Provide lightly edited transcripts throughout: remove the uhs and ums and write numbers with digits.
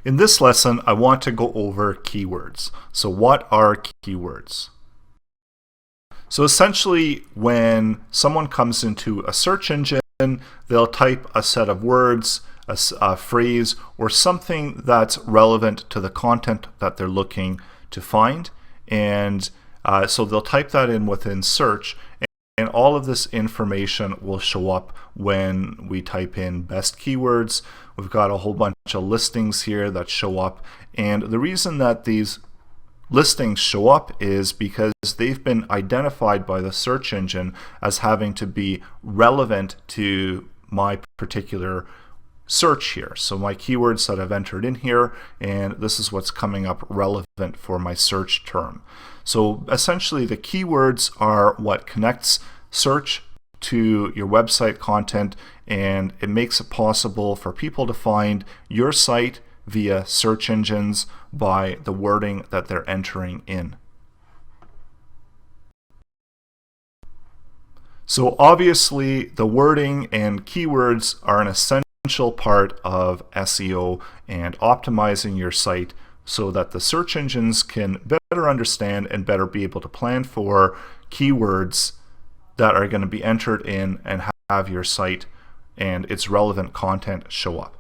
In this lesson, I want to go over keywords. So what are keywords? So essentially, when someone comes into a search engine, they'll type a set of words, a phrase, or something that's relevant to the content that they're looking to find. And so they'll type that in within search, and all of this information will show up when we type in best keywords. We've got a whole bunch of listings here that show up. And the reason that these listings show up is because they've been identified by the search engine as having to be relevant to my particular search here. So my keywords that I've entered in here, and this is what's coming up relevant for my search term. So essentially the keywords are what connects search to your website content, and it makes it possible for people to find your site via search engines by the wording that they're entering in. So obviously the wording and keywords are an essential part of SEO and optimizing your site so that the search engines can better understand and better be able to plan for keywords that are going to be entered in and have your site and its relevant content show up.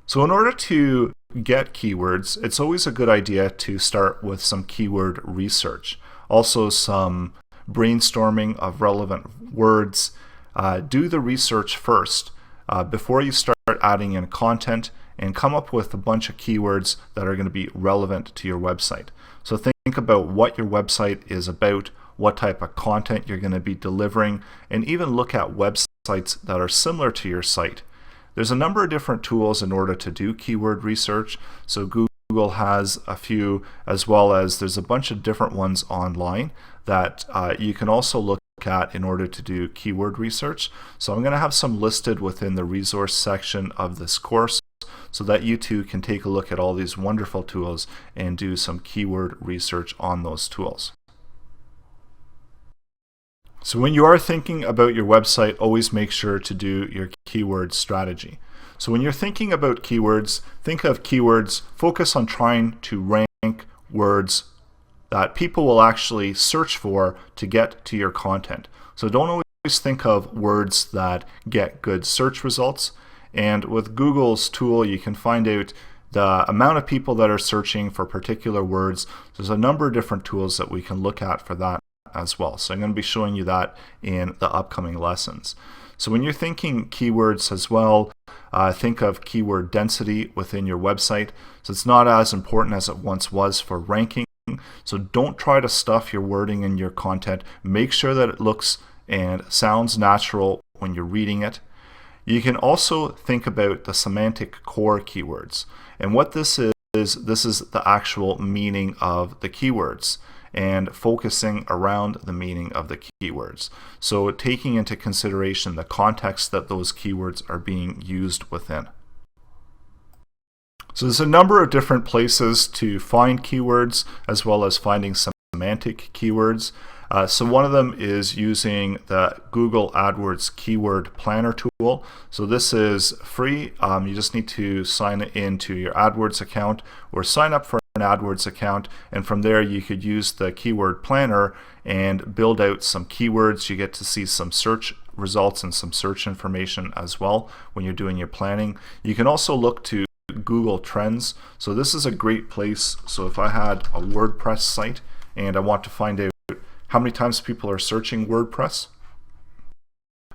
So in order to get keywords, it's always a good idea to start with some keyword research. Also some brainstorming of relevant words. Do the research first before you start adding in content, and come up with a bunch of keywords that are going to be relevant to your website. So think about what your website is about, what type of content you're going to be delivering, and even look at websites that are similar to your site. There's a number of different tools in order to do keyword research. So Google has a few, as well as there's a bunch of different ones online that you can also look at in order to do keyword research. So I'm going to have some listed within the resource section of this course so that you too can take a look at all these wonderful tools and do some keyword research on those tools. So when you are thinking about your website, always make sure to do your keyword strategy. So when you're thinking about keywords, think of keywords, focus on trying to rank words that people will actually search for to get to your content. So don't always think of words that get good search results. And with Google's tool, you can find out the amount of people that are searching for particular words. There's a number of different tools that we can look at for that as well. So I'm going to be showing you that in the upcoming lessons. So when you're thinking keywords as well, think of keyword density within your website. So it's not as important as it once was for ranking. So don't try to stuff your wording in your content. Make sure that it looks and sounds natural when you're reading it. You can also think about the semantic core keywords. And what this is the actual meaning of the keywords and focusing around the meaning of the keywords. So taking into consideration the context that those keywords are being used within. So there's a number of different places to find keywords as well as finding semantic keywords. So one of them is using the Google AdWords Keyword Planner tool. So this is free. You just need to sign into your AdWords account or sign up for an AdWords account, and from there you could use the Keyword Planner and build out some keywords. You get to see some search results and some search information as well when you're doing your planning. You can also look to Google Trends. So this is a great place. So if I had a WordPress site and I want to find out how many times people are searching WordPress,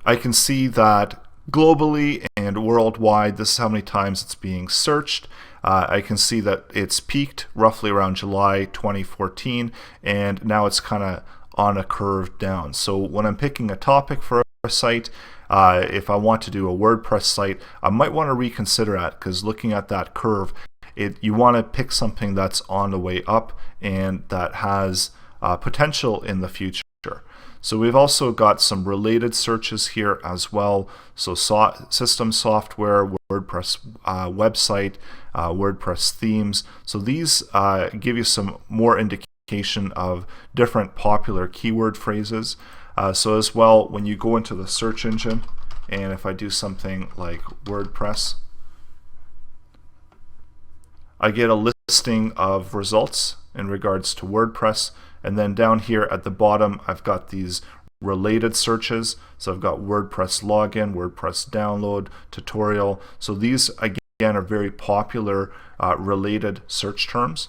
I can see that globally and worldwide, this is how many times it's being searched. I can see that it's peaked roughly around July 2014, and now it's kind of on a curve down. So when I'm picking a topic for a site, if I want to do a WordPress site, I might want to reconsider that, because looking at that curve, you want to pick something that's on the way up and that has potential in the future. So we've also got some related searches here as well. So system software, WordPress website, WordPress themes. So these give you some more indication of different popular keyword phrases. So as well, when you go into the search engine, and if I do something like WordPress, I get a listing of results in regards to WordPress, and then down here at the bottom I've got these related searches. So I've got WordPress login, WordPress download, tutorial. So these again are very popular related search terms.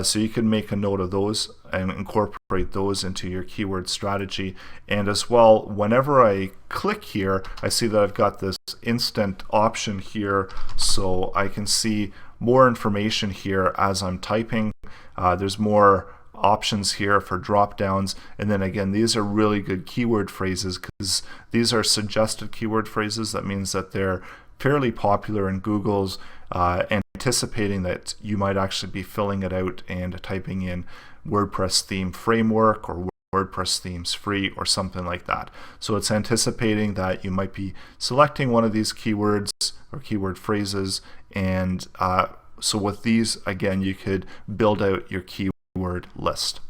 So you can make a note of those and incorporate those into your keyword strategy. And as well, whenever I click here, I see that I've got this instant option here, so I can see more information here as I'm typing. There's more options here for drop downs, and then again, these are really good keyword phrases because these are suggested keyword phrases. That means that they're fairly popular in Google's anticipating that you might actually be filling it out and typing in WordPress theme framework or WordPress themes free or something like that. So it's anticipating that you might be selecting one of these keywords or keyword phrases, and so with these, again, you could build out your keyword list.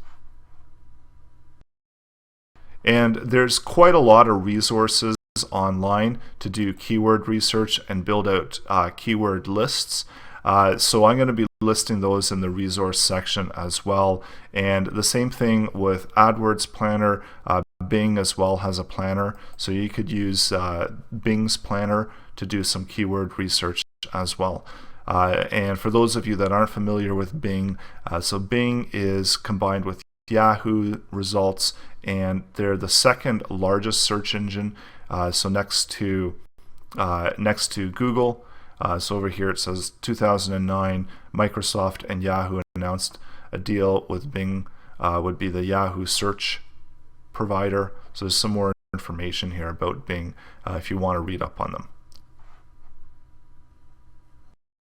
And there's quite a lot of resources online to do keyword research and build out keyword lists. So I'm going to be listing those in the resource section as well. And the same thing with AdWords Planner. Bing as well has a planner, so you could use Bing's planner to do some keyword research as well. And for those of you that aren't familiar with Bing, so Bing is combined with Yahoo results, and they're the second largest search engine. So next to Google. So over here it says 2009, Microsoft and Yahoo announced a deal with Bing, would be the Yahoo search provider. So there's some more information here about Bing if you want to read up on them.